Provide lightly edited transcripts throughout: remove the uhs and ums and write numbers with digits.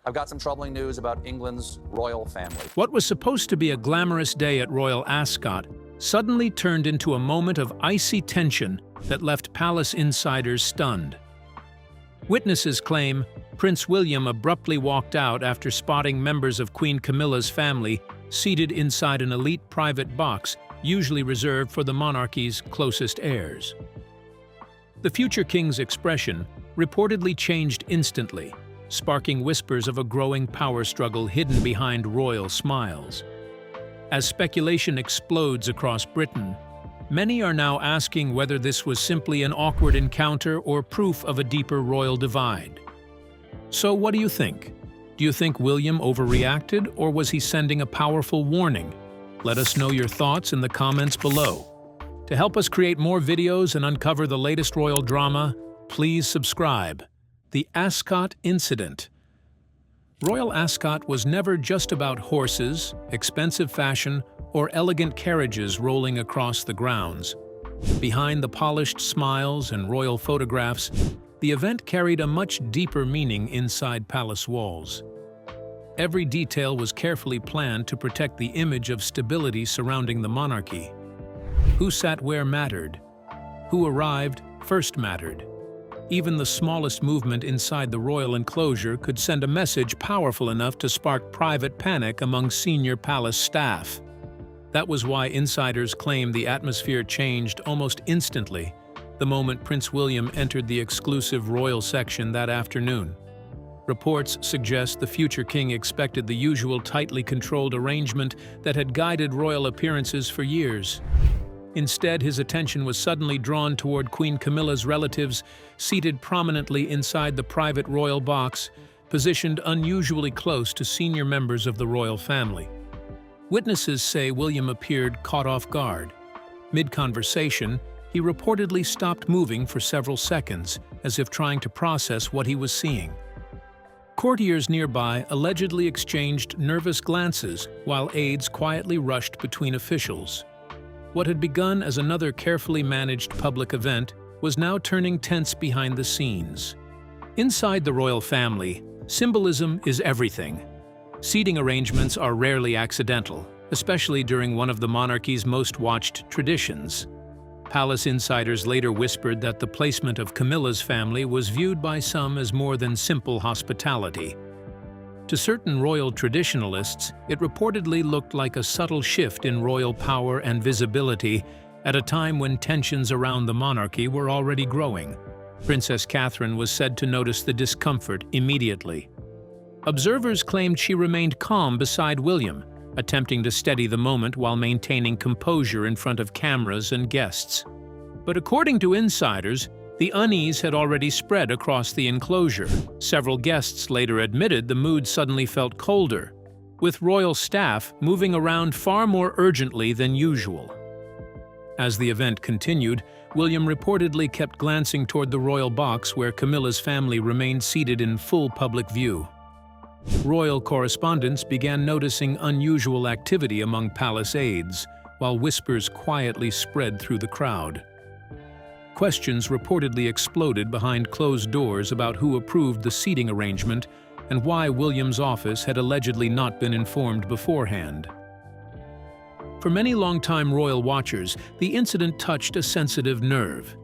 I've got some troubling news about England's royal family. What was supposed to be a glamorous day at Royal Ascot suddenly turned into a moment of icy tension that left palace insiders stunned. Witnesses claim Prince William abruptly walked out after spotting members of Queen Camilla's family seated inside an elite private box usually reserved for the monarchy's closest heirs. The future king's expression reportedly changed instantly, sparking whispers of a growing power struggle hidden behind royal smiles. As speculation explodes across Britain, many are now asking whether this was simply an awkward encounter or proof of a deeper royal divide. So what do you think? Do you think William overreacted, or was he sending a powerful warning? Let us know your thoughts in the comments below. To help us create more videos and uncover the latest royal drama, please subscribe. The Ascot Incident. Royal Ascot was never just about horses, expensive fashion, or elegant carriages rolling across the grounds. Behind the polished smiles and royal photographs, the event carried a much deeper meaning inside palace walls. Every detail was carefully planned to protect the image of stability surrounding the monarchy. Who sat where mattered. Who arrived first mattered. Even the smallest movement inside the royal enclosure could send a message powerful enough to spark private panic among senior palace staff. That was why insiders claim the atmosphere changed almost instantly the moment Prince William entered the exclusive royal section that afternoon. Reports suggest the future king expected the usual tightly controlled arrangement that had guided royal appearances for years. Instead, his attention was suddenly drawn toward Queen Camilla's relatives, seated prominently inside the private royal box, positioned unusually close to senior members of the royal family. Witnesses say William appeared caught off guard. Mid-conversation, he reportedly stopped moving for several seconds, as if trying to process what he was seeing. Courtiers nearby allegedly exchanged nervous glances, while aides quietly rushed between officials. What had begun as another carefully managed public event was now turning tense behind the scenes. Inside the royal family, symbolism is everything. Seating arrangements are rarely accidental, especially during one of the monarchy's most watched traditions. Palace insiders later whispered that the placement of Camilla's family was viewed by some as more than simple hospitality. To certain royal traditionalists, it reportedly looked like a subtle shift in royal power and visibility at a time when tensions around the monarchy were already growing. Princess Catherine was said to notice the discomfort immediately. Observers claimed she remained calm beside William, attempting to steady the moment while maintaining composure in front of cameras and guests. But according to insiders, the unease had already spread across the enclosure. Several guests later admitted the mood suddenly felt colder, with royal staff moving around far more urgently than usual. As the event continued, William reportedly kept glancing toward the royal box where Camilla's family remained seated in full public view. Royal correspondents began noticing unusual activity among palace aides, while whispers quietly spread through the crowd. Questions reportedly exploded behind closed doors about who approved the seating arrangement and why William's office had allegedly not been informed beforehand. For many longtime royal watchers, the incident touched a sensitive nerve.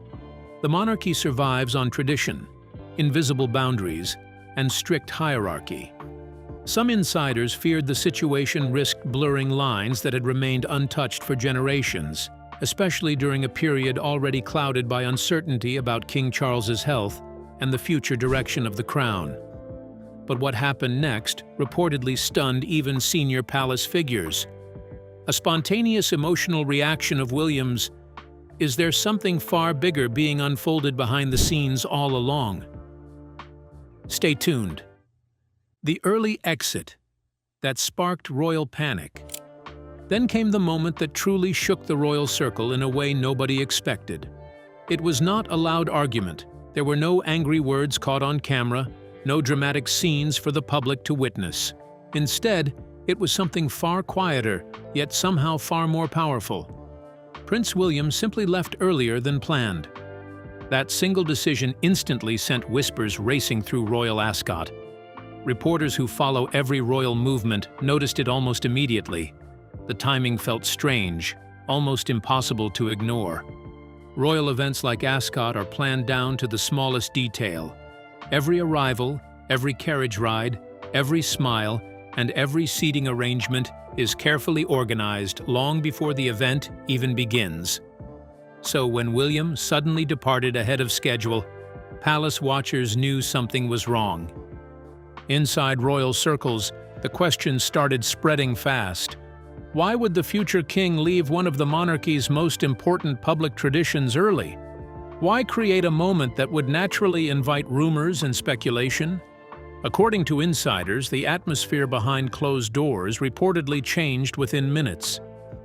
The monarchy survives on tradition, invisible boundaries, and strict hierarchy. Some insiders feared the situation risked blurring lines that had remained untouched for generations, especially during a period already clouded by uncertainty about King Charles's health and the future direction of the crown. But what happened next reportedly stunned even senior palace figures. A spontaneous emotional reaction of William's, "Is there something far bigger being unfolded behind the scenes all along?" Stay tuned. The early exit that sparked royal panic. Then came the moment that truly shook the royal circle in a way nobody expected. It was not a loud argument. There were no angry words caught on camera, no dramatic scenes for the public to witness. Instead, it was something far quieter, yet somehow far more powerful. Prince William simply left earlier than planned. That single decision instantly sent whispers racing through Royal Ascot. Reporters who follow every royal movement noticed it almost immediately. The timing felt strange, almost impossible to ignore. Royal events like Ascot are planned down to the smallest detail. Every arrival, every carriage ride, every smile, and every seating arrangement is carefully organized long before the event even begins. So when William suddenly departed ahead of schedule, palace watchers knew something was wrong. Inside royal circles, the questions started spreading fast. Why would the future king leave one of the monarchy's most important public traditions early? Why create a moment that would naturally invite rumors and speculation? According to insiders, the atmosphere behind closed doors reportedly changed within minutes.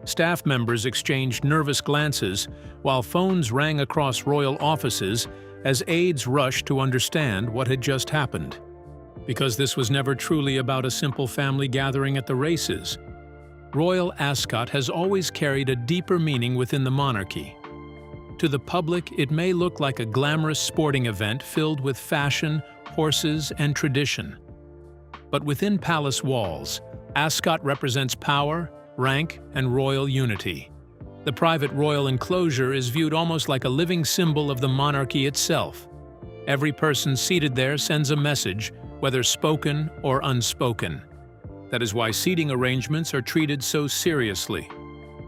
Staff members exchanged nervous glances, while phones rang across royal offices as aides rushed to understand what had just happened. Because this was never truly about a simple family gathering at the races. Royal Ascot has always carried a deeper meaning within the monarchy. To the public, it may look like a glamorous sporting event filled with fashion, horses, and tradition. But within palace walls, Ascot represents power, rank, and royal unity. The private royal enclosure is viewed almost like a living symbol of the monarchy itself. Every person seated there sends a message, whether spoken or unspoken. That is why seating arrangements are treated so seriously.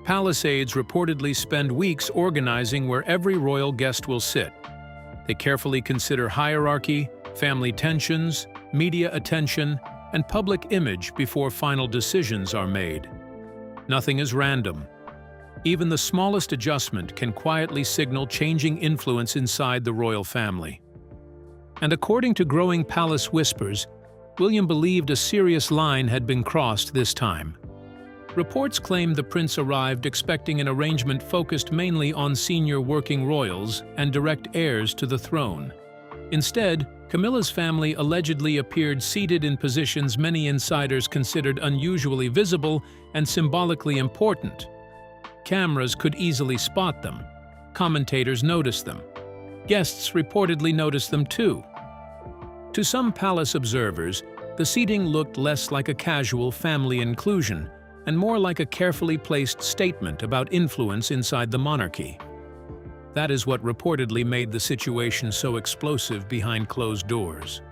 Palace aides reportedly spend weeks organizing where every royal guest will sit. They carefully consider hierarchy, family tensions, media attention, and public image before final decisions are made. Nothing is random. Even the smallest adjustment can quietly signal changing influence inside the royal family. And according to growing palace whispers, William believed a serious line had been crossed this time. Reports claim the prince arrived expecting an arrangement focused mainly on senior working royals and direct heirs to the throne. Instead, Camilla's family allegedly appeared seated in positions many insiders considered unusually visible and symbolically important. Cameras could easily spot them. Commentators noticed them. Guests reportedly noticed them too. To some palace observers, the seating looked less like a casual family inclusion and more like a carefully placed statement about influence inside the monarchy. That is what reportedly made the situation so explosive behind closed doors.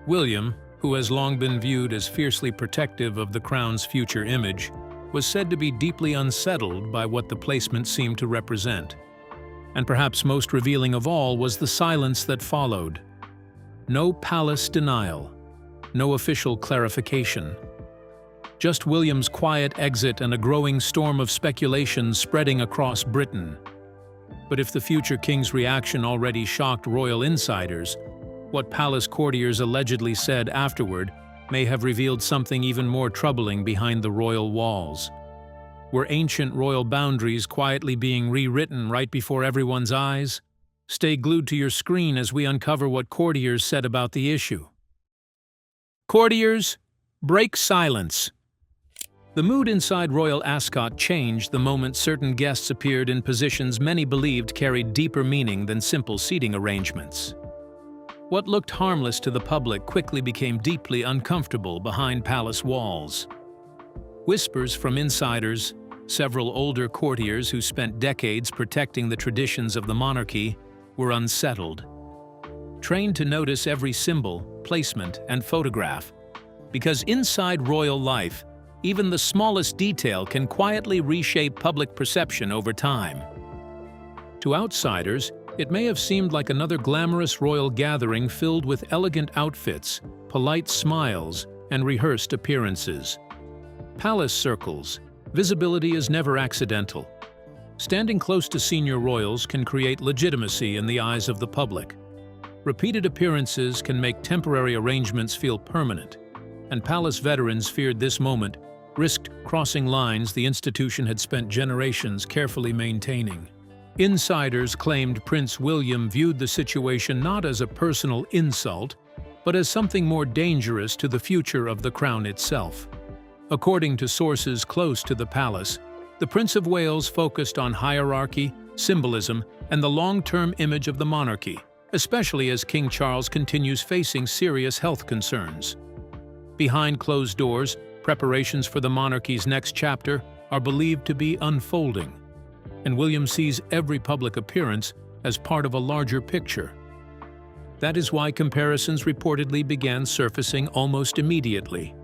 William, who has long been viewed as fiercely protective of the crown's future image, was said to be deeply unsettled by what the placement seemed to represent. And perhaps most revealing of all was the silence that followed. No palace denial, no official clarification. Just William's quiet exit and a growing storm of speculation spreading across Britain. But if the future king's reaction already shocked royal insiders, what palace courtiers allegedly said afterward may have revealed something even more troubling behind the royal walls. Were ancient royal boundaries quietly being rewritten right before everyone's eyes? Stay glued to your screen as we uncover what courtiers said about the issue. Courtiers, break silence. The mood inside Royal Ascot changed the moment certain guests appeared in positions many believed carried deeper meaning than simple seating arrangements. What looked harmless to the public quickly became deeply uncomfortable behind palace walls. Whispers from insiders, several older courtiers who spent decades protecting the traditions of the monarchy, were unsettled. Trained to notice every symbol, placement, and photograph. Because inside royal life, even the smallest detail can quietly reshape public perception over time. To outsiders, it may have seemed like another glamorous royal gathering filled with elegant outfits, polite smiles, and rehearsed appearances. Palace circles, visibility is never accidental. Standing close to senior royals can create legitimacy in the eyes of the public. Repeated appearances can make temporary arrangements feel permanent, and palace veterans feared this moment risked crossing lines the institution had spent generations carefully maintaining. Insiders claimed Prince William viewed the situation not as a personal insult, but as something more dangerous to the future of the crown itself. According to sources close to the palace, the Prince of Wales focused on hierarchy, symbolism, and the long-term image of the monarchy, especially as King Charles continues facing serious health concerns. Behind closed doors, preparations for the monarchy's next chapter are believed to be unfolding, and William sees every public appearance as part of a larger picture. That is why comparisons reportedly began surfacing almost immediately.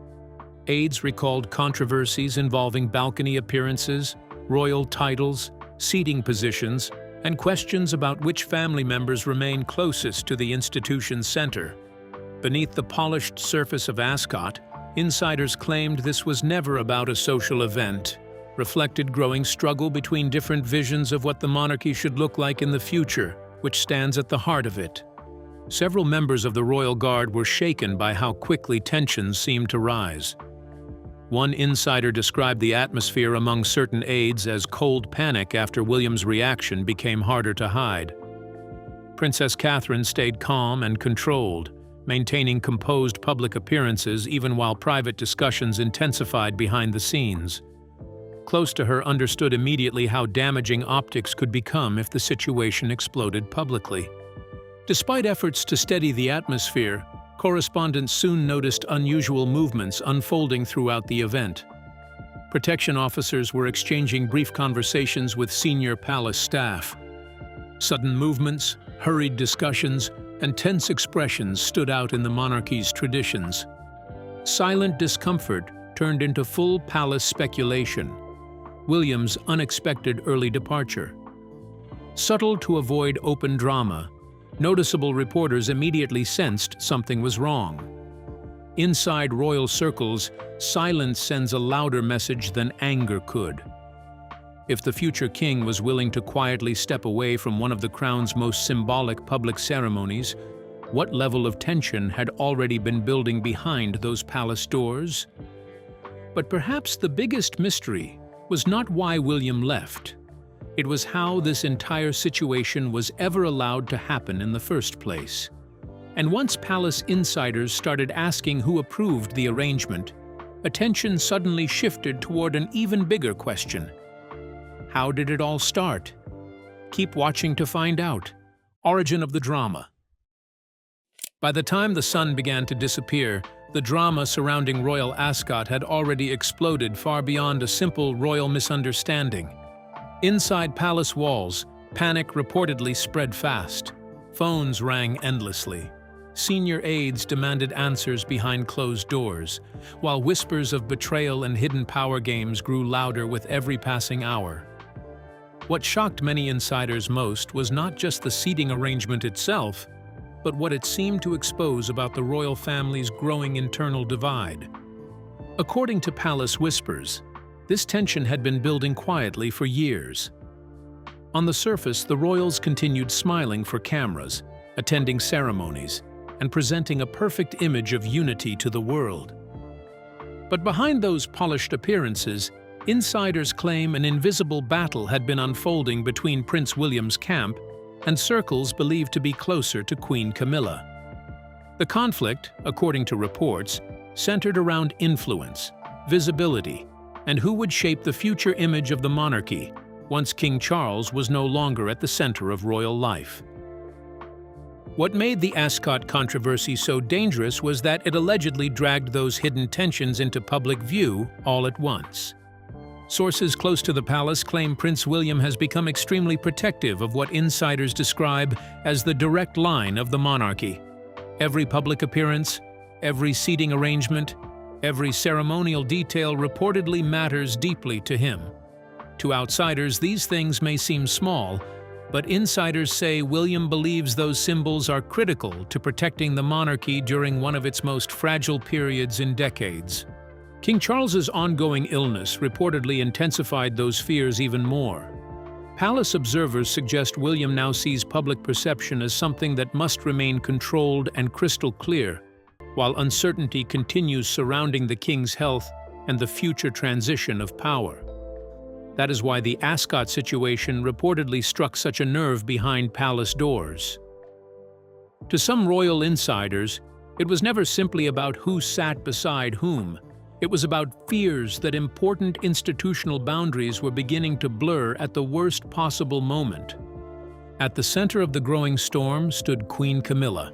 Aides recalled controversies involving balcony appearances, royal titles, seating positions, and questions about which family members remain closest to the institution's center. Beneath the polished surface of Ascot, insiders claimed this was never about a social event, reflected growing struggle between different visions of what the monarchy should look like in the future, which stands at the heart of it. Several members of the royal guard were shaken by how quickly tensions seemed to rise. One insider described the atmosphere among certain aides as cold panic after William's reaction became harder to hide. Princess Catherine stayed calm and controlled, maintaining composed public appearances even while private discussions intensified behind the scenes. Close to her understood immediately how damaging optics could become if the situation exploded publicly. Despite efforts to steady the atmosphere, correspondents soon noticed unusual movements unfolding throughout the event. Protection officers were exchanging brief conversations with senior palace staff. Sudden movements, hurried discussions, and tense expressions stood out in the monarchy's traditions. Silent discomfort turned into full palace speculation. William's unexpected early departure. Subtle to avoid open drama, noticeable reporters immediately sensed something was wrong. Inside royal circles, silence sends a louder message than anger could. If the future king was willing to quietly step away from one of the crown's most symbolic public ceremonies, what level of tension had already been building behind those palace doors? But perhaps the biggest mystery was not why William left. It was how this entire situation was ever allowed to happen in the first place. And once palace insiders started asking who approved the arrangement, attention suddenly shifted toward an even bigger question. How did it all start? Keep watching to find out. Origin of the drama. By the time the sun began to disappear, the drama surrounding Royal Ascot had already exploded far beyond a simple royal misunderstanding. Inside palace walls, panic reportedly spread fast. Phones rang endlessly. Senior aides demanded answers behind closed doors, while whispers of betrayal and hidden power games grew louder with every passing hour. What shocked many insiders most was not just the seating arrangement itself, but what it seemed to expose about the royal family's growing internal divide. According to palace whispers, this tension had been building quietly for years. On the surface, the royals continued smiling for cameras, attending ceremonies, and presenting a perfect image of unity to the world. But behind those polished appearances, insiders claim an invisible battle had been unfolding between Prince William's camp and circles believed to be closer to Queen Camilla. The conflict, according to reports, centered around influence, visibility, and who would shape the future image of the monarchy once King Charles was no longer at the center of royal life. What made the Ascot controversy so dangerous was that it allegedly dragged those hidden tensions into public view all at once. Sources close to the palace claim Prince William has become extremely protective of what insiders describe as the direct line of the monarchy. Every public appearance, every seating arrangement, every ceremonial detail reportedly matters deeply to him. To outsiders, these things may seem small, but insiders say William believes those symbols are critical to protecting the monarchy during one of its most fragile periods in decades. King Charles's ongoing illness reportedly intensified those fears even more. Palace observers suggest William now sees public perception as something that must remain controlled and crystal clear, while uncertainty continues surrounding the king's health and the future transition of power. That is why the Ascot situation reportedly struck such a nerve behind palace doors. To some royal insiders, it was never simply about who sat beside whom. It was about fears that important institutional boundaries were beginning to blur at the worst possible moment. At the center of the growing storm stood Queen Camilla.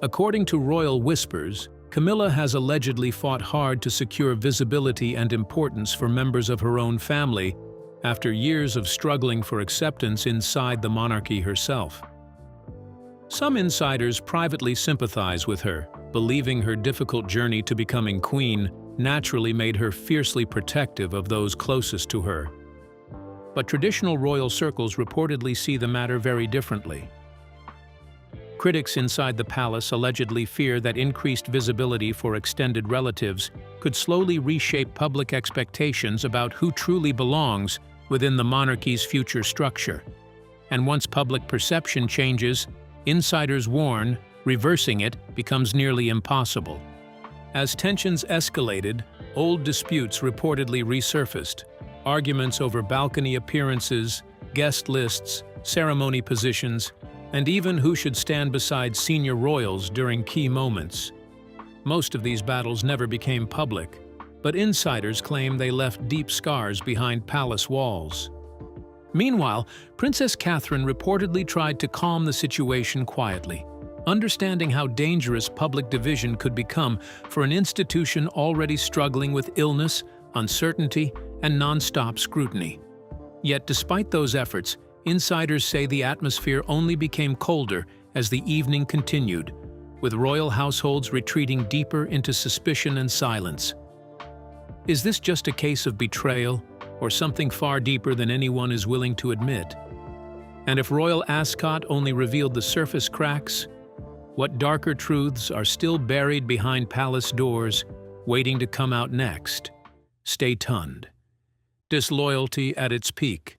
According to royal whispers, Camilla has allegedly fought hard to secure visibility and importance for members of her own family after years of struggling for acceptance inside the monarchy herself. Some insiders privately sympathize with her, believing her difficult journey to becoming queen naturally made her fiercely protective of those closest to her. But traditional royal circles reportedly see the matter very differently. Critics inside the palace allegedly fear that increased visibility for extended relatives could slowly reshape public expectations about who truly belongs within the monarchy's future structure. And once public perception changes, insiders warn, reversing it becomes nearly impossible. As tensions escalated, old disputes reportedly resurfaced. Arguments over balcony appearances, guest lists, ceremony positions, and even who should stand beside senior royals during key moments. Most of these battles never became public, but insiders claim they left deep scars behind palace walls. Meanwhile, Princess Catherine reportedly tried to calm the situation quietly, understanding how dangerous public division could become for an institution already struggling with illness, uncertainty, and non-stop scrutiny. Yet despite those efforts, insiders say the atmosphere only became colder as the evening continued, with royal households retreating deeper into suspicion and silence. Is this just a case of betrayal, or something far deeper than anyone is willing to admit? And if Royal Ascot only revealed the surface cracks, what darker truths are still buried behind palace doors, waiting to come out next? Stay tuned. Disloyalty at its peak.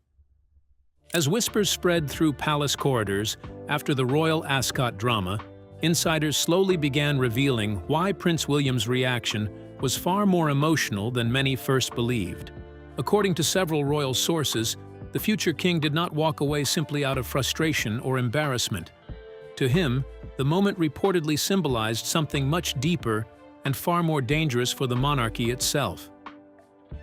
As whispers spread through palace corridors after the Royal Ascot drama, insiders slowly began revealing why Prince William's reaction was far more emotional than many first believed. According to several royal sources, the future king did not walk away simply out of frustration or embarrassment. To him, the moment reportedly symbolized something much deeper and far more dangerous for the monarchy itself.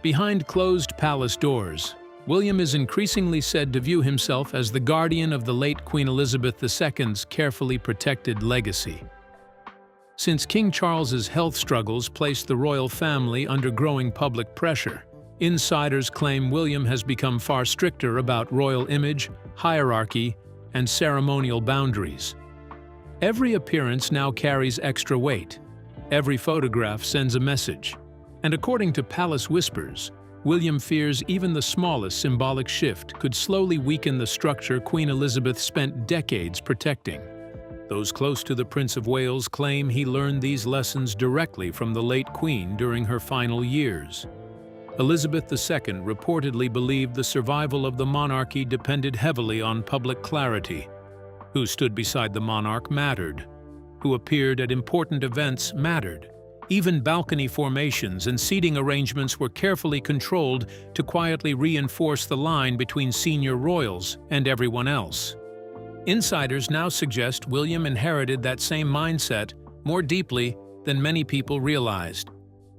Behind closed palace doors, William is increasingly said to view himself as the guardian of the late Queen Elizabeth II's carefully protected legacy. Since King Charles's health struggles placed the royal family under growing public pressure, insiders claim William has become far stricter about royal image, hierarchy, and ceremonial boundaries. Every appearance now carries extra weight. Every photograph sends a message. And according to palace whispers, William fears even the smallest symbolic shift could slowly weaken the structure Queen Elizabeth spent decades protecting. Those close to the Prince of Wales claim he learned these lessons directly from the late Queen during her final years. Elizabeth II reportedly believed the survival of the monarchy depended heavily on public clarity. Who stood beside the monarch mattered. Who appeared at important events mattered. Even balcony formations and seating arrangements were carefully controlled to quietly reinforce the line between senior royals and everyone else. Insiders now suggest William inherited that same mindset more deeply than many people realized.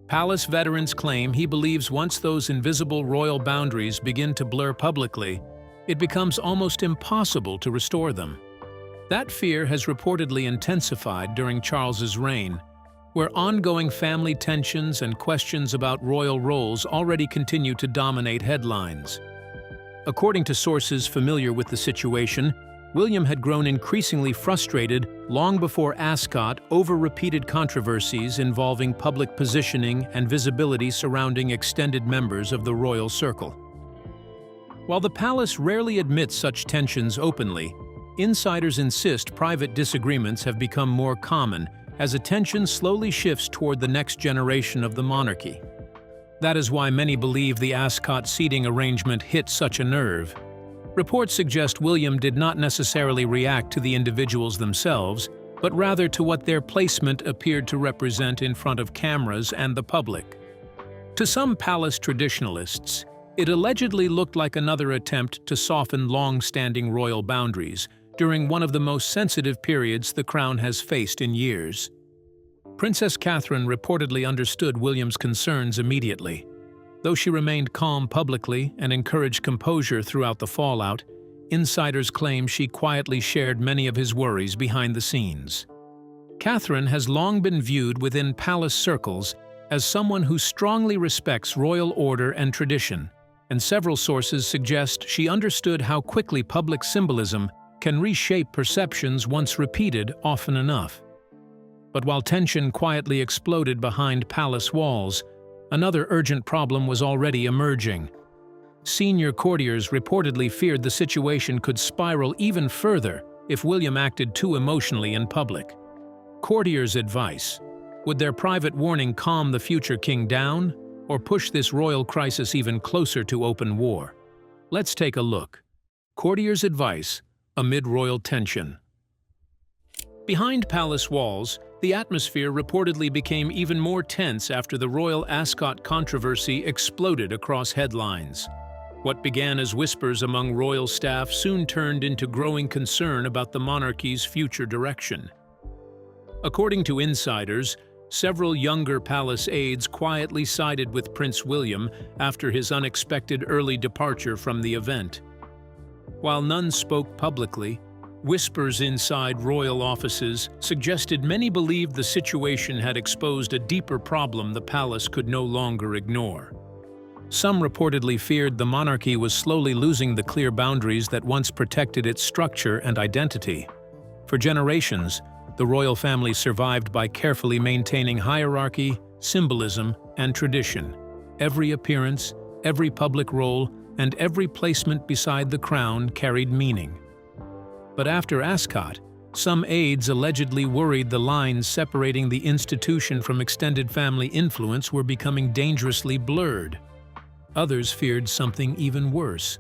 Palace veterans claim he believes once those invisible royal boundaries begin to blur publicly, it becomes almost impossible to restore them. That fear has reportedly intensified during Charles's reign, where ongoing family tensions and questions about royal roles already continue to dominate headlines. According to sources familiar with the situation, William had grown increasingly frustrated long before Ascot over repeated controversies involving public positioning and visibility surrounding extended members of the royal circle. While the palace rarely admits such tensions openly, insiders insist private disagreements have become more common as attention slowly shifts toward the next generation of the monarchy. That is why many believe the Ascot seating arrangement hit such a nerve. Reports suggest William did not necessarily react to the individuals themselves, but rather to what their placement appeared to represent in front of cameras and the public. To some palace traditionalists, it allegedly looked like another attempt to soften long-standing royal boundaries during one of the most sensitive periods the crown has faced in years. Princess Catherine reportedly understood William's concerns immediately. Though she remained calm publicly and encouraged composure throughout the fallout, insiders claim she quietly shared many of his worries behind the scenes. Catherine has long been viewed within palace circles as someone who strongly respects royal order and tradition, and several sources suggest she understood how quickly public symbolism can reshape perceptions once repeated often enough. But while tension quietly exploded behind palace walls, another urgent problem was already emerging. Senior courtiers reportedly feared the situation could spiral even further if William acted too emotionally in public. Courtiers' advice: would their private warning calm the future king down, or push this royal crisis even closer to open war? Let's take a look. Courtiers' advice amid royal tension. Behind palace walls, the atmosphere reportedly became even more tense after the Royal Ascot controversy exploded across headlines. What began as whispers among royal staff soon turned into growing concern about the monarchy's future direction. According to insiders, several younger palace aides quietly sided with Prince William after his unexpected early departure from the event. While none spoke publicly, whispers inside royal offices suggested many believed the situation had exposed a deeper problem the palace could no longer ignore. Some reportedly feared the monarchy was slowly losing the clear boundaries that once protected its structure and identity. For generations, the royal family survived by carefully maintaining hierarchy, symbolism, and tradition. Every appearance, every public role, and every placement beside the crown carried meaning. But after Ascot, some aides allegedly worried the lines separating the institution from extended family influence were becoming dangerously blurred. Others feared something even worse.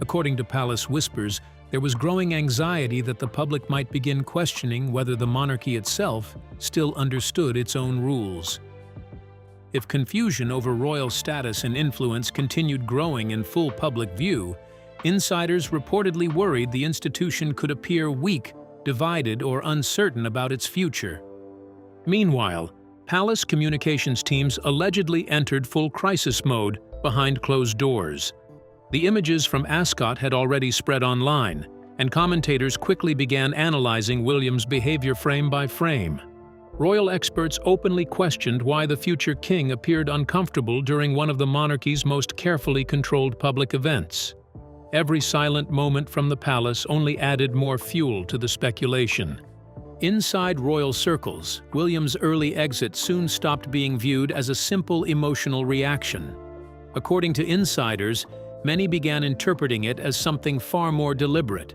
According to palace whispers, there was growing anxiety that the public might begin questioning whether the monarchy itself still understood its own rules. If confusion over royal status and influence continued growing in full public view, insiders reportedly worried the institution could appear weak, divided, or uncertain about its future. Meanwhile, palace communications teams allegedly entered full crisis mode behind closed doors. The images from Ascot had already spread online, and commentators quickly began analyzing William's behavior frame by frame. Royal experts openly questioned why the future king appeared uncomfortable during one of the monarchy's most carefully controlled public events. Every silent moment from the palace only added more fuel to the speculation. Inside royal circles, William's early exit soon stopped being viewed as a simple emotional reaction. According to insiders, many began interpreting it as something far more deliberate.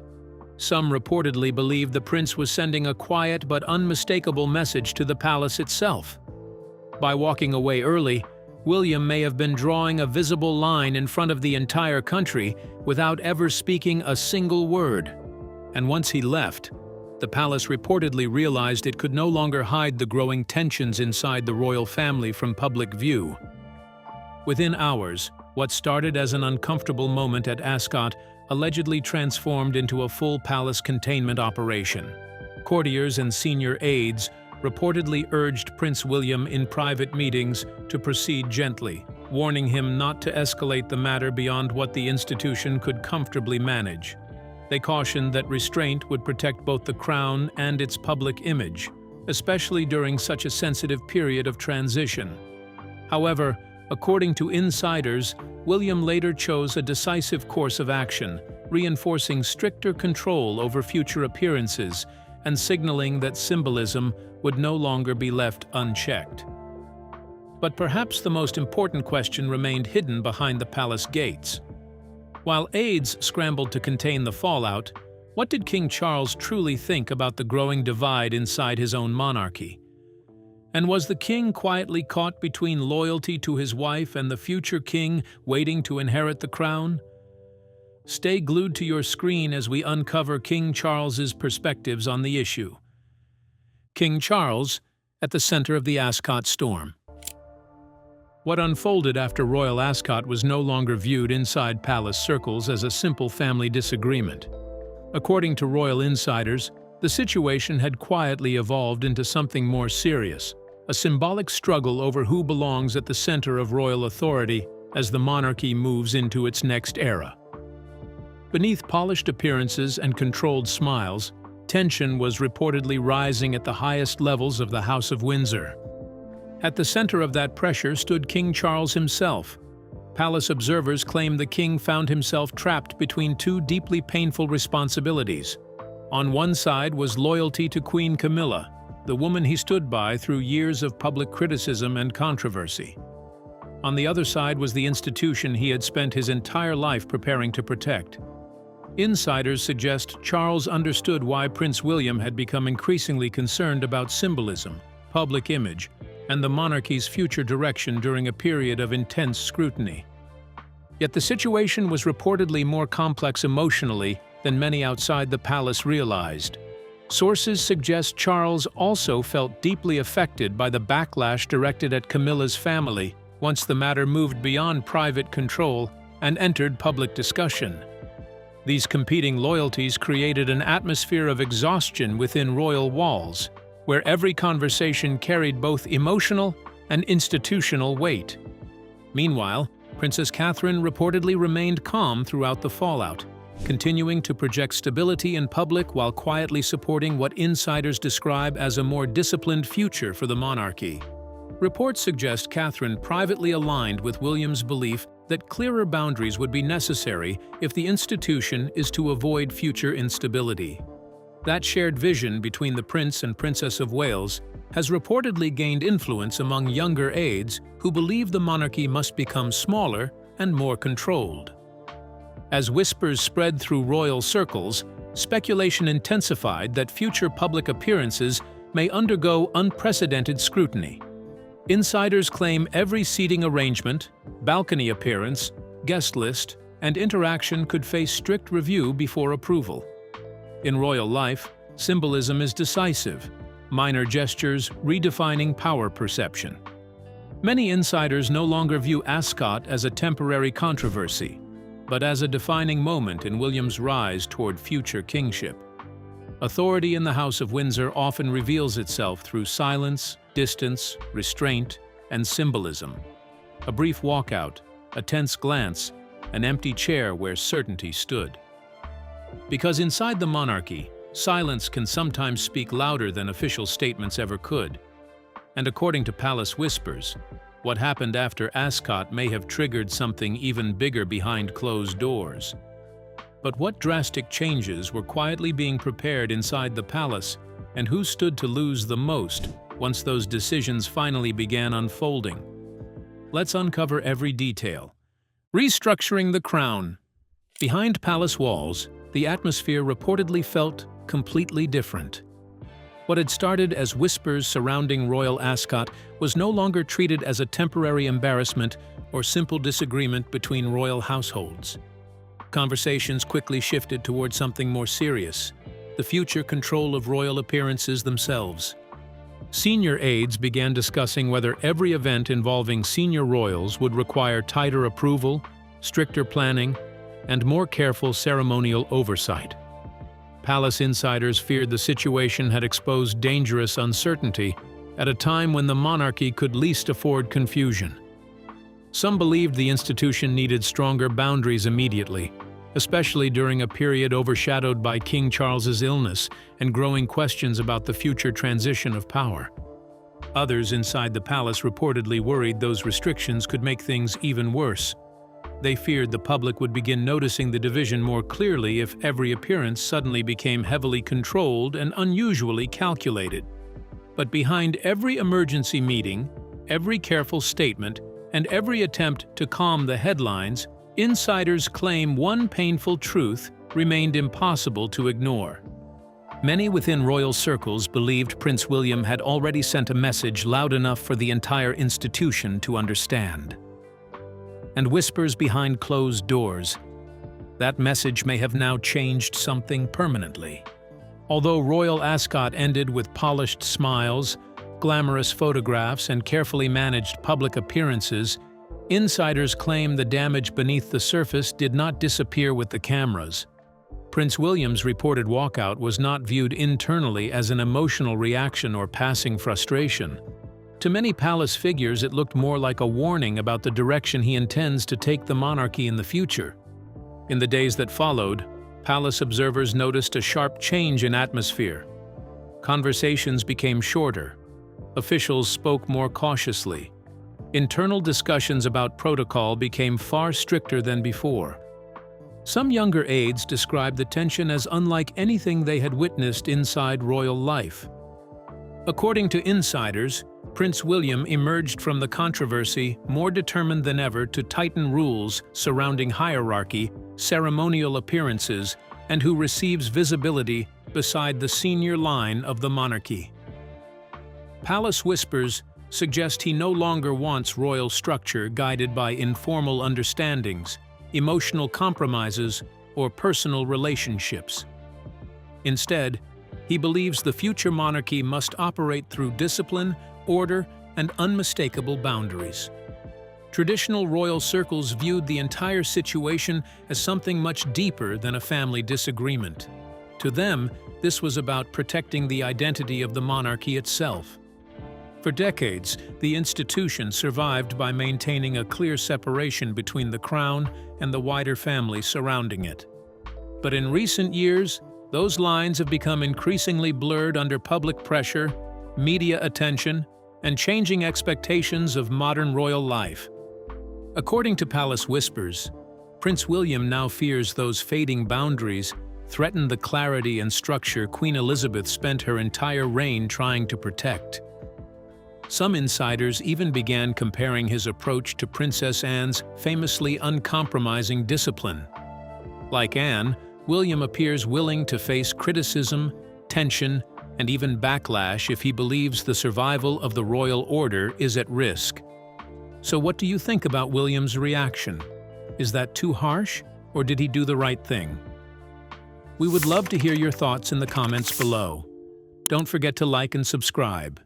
Some reportedly believed the prince was sending a quiet but unmistakable message to the palace itself. By walking away early, William may have been drawing a visible line in front of the entire country without ever speaking a single word. And once he left, the palace reportedly realized it could no longer hide the growing tensions inside the royal family from public view. Within hours, what started as an uncomfortable moment at Ascot allegedly transformed into a full palace containment operation. Courtiers and senior aides reportedly urged Prince William in private meetings to proceed gently, warning him not to escalate the matter beyond what the institution could comfortably manage. They cautioned that restraint would protect both the crown and its public image, especially during such a sensitive period of transition. However, according to insiders, William later chose a decisive course of action, reinforcing stricter control over future appearances and signaling that symbolism would no longer be left unchecked. But perhaps the most important question remained hidden behind the palace gates. While aides scrambled to contain the fallout, what did King Charles truly think about the growing divide inside his own monarchy? And was the king quietly caught between loyalty to his wife and the future king waiting to inherit the crown? Stay glued to your screen as we uncover King Charles's perspectives on the issue. King Charles at the center of the Ascot storm. What unfolded after Royal Ascot was no longer viewed inside palace circles as a simple family disagreement. According to royal insiders, the situation had quietly evolved into something more serious, a symbolic struggle over who belongs at the center of royal authority as the monarchy moves into its next era. Beneath polished appearances and controlled smiles, tension was reportedly rising at the highest levels of the House of Windsor. At the center of that pressure stood King Charles himself. Palace observers claim the king found himself trapped between two deeply painful responsibilities. On one side was loyalty to Queen Camilla, the woman he stood by through years of public criticism and controversy. On the other side was the institution he had spent his entire life preparing to protect. Insiders suggest Charles understood why Prince William had become increasingly concerned about symbolism, public image, and the monarchy's future direction during a period of intense scrutiny. Yet the situation was reportedly more complex emotionally than many outside the palace realized. Sources suggest Charles also felt deeply affected by the backlash directed at Camilla's family once the matter moved beyond private control and entered public discussion. These competing loyalties created an atmosphere of exhaustion within royal walls, where every conversation carried both emotional and institutional weight. Meanwhile, Princess Catherine reportedly remained calm throughout the fallout, continuing to project stability in public while quietly supporting what insiders describe as a more disciplined future for the monarchy. Reports suggest Catherine privately aligned with William's belief that clearer boundaries would be necessary if the institution is to avoid future instability. That shared vision between the Prince and Princess of Wales has reportedly gained influence among younger aides who believe the monarchy must become smaller and more controlled. As whispers spread through royal circles, speculation intensified that future public appearances may undergo unprecedented scrutiny. Insiders claim every seating arrangement, balcony appearance, guest list, and interaction could face strict review before approval. In royal life, symbolism is decisive, minor gestures redefining power perception. Many insiders no longer view Ascot as a temporary controversy, but as a defining moment in William's rise toward future kingship. Authority in the House of Windsor often reveals itself through silence, distance, restraint, and symbolism. A brief walkout, a tense glance, an empty chair where certainty stood. Because inside the monarchy, silence can sometimes speak louder than official statements ever could. And according to palace whispers, what happened after Ascot may have triggered something even bigger behind closed doors. But what drastic changes were quietly being prepared inside the palace, and who stood to lose the most once those decisions finally began unfolding? Let's uncover every detail. Restructuring the crown. Behind palace walls, the atmosphere reportedly felt completely different. What had started as whispers surrounding Royal Ascot was no longer treated as a temporary embarrassment or simple disagreement between royal households. Conversations quickly shifted toward something more serious: the future control of royal appearances themselves. Senior aides began discussing whether every event involving senior royals would require tighter approval, stricter planning, and more careful ceremonial oversight. Palace insiders feared the situation had exposed dangerous uncertainty at a time when the monarchy could least afford confusion. Some believed the institution needed stronger boundaries immediately, especially during a period overshadowed by King Charles's illness and growing questions about the future transition of power. Others inside the palace reportedly worried those restrictions could make things even worse. They feared the public would begin noticing the division more clearly if every appearance suddenly became heavily controlled and unusually calculated. But behind every emergency meeting, every careful statement, and every attempt to calm the headlines, insiders claim one painful truth remained impossible to ignore. Many within royal circles believed Prince William had already sent a message loud enough for the entire institution to understand. And whispers behind closed doors, that message may have now changed something permanently. Although Royal Ascot ended with polished smiles, glamorous photographs, and carefully managed public appearances, insiders claim the damage beneath the surface did not disappear with the cameras. Prince William's reported walkout was not viewed internally as an emotional reaction or passing frustration. To many palace figures, it looked more like a warning about the direction he intends to take the monarchy in the future. In the days that followed, palace observers noticed a sharp change in atmosphere. Conversations became shorter. Officials spoke more cautiously. Internal discussions about protocol became far stricter than before. Some younger aides described the tension as unlike anything they had witnessed inside royal life. According to insiders, Prince William emerged from the controversy more determined than ever to tighten rules surrounding hierarchy, ceremonial appearances, and who receives visibility beside the senior line of the monarchy. Palace whispers suggest he no longer wants royal structure guided by informal understandings, emotional compromises, or personal relationships. Instead, he believes the future monarchy must operate through discipline, order, and unmistakable boundaries. Traditional royal circles viewed the entire situation as something much deeper than a family disagreement. To them, this was about protecting the identity of the monarchy itself. For decades, the institution survived by maintaining a clear separation between the crown and the wider family surrounding it. But in recent years, those lines have become increasingly blurred under public pressure, media attention, and changing expectations of modern royal life. According to Palace Whispers, Prince William now fears those fading boundaries threaten the clarity and structure Queen Elizabeth spent her entire reign trying to protect. Some insiders even began comparing his approach to Princess Anne's famously uncompromising discipline. Like Anne, William appears willing to face criticism, tension, and even backlash if he believes the survival of the royal order is at risk. So what do you think about William's reaction? Is that too harsh, or did he do the right thing? We would love to hear your thoughts in the comments below. Don't forget to like and subscribe.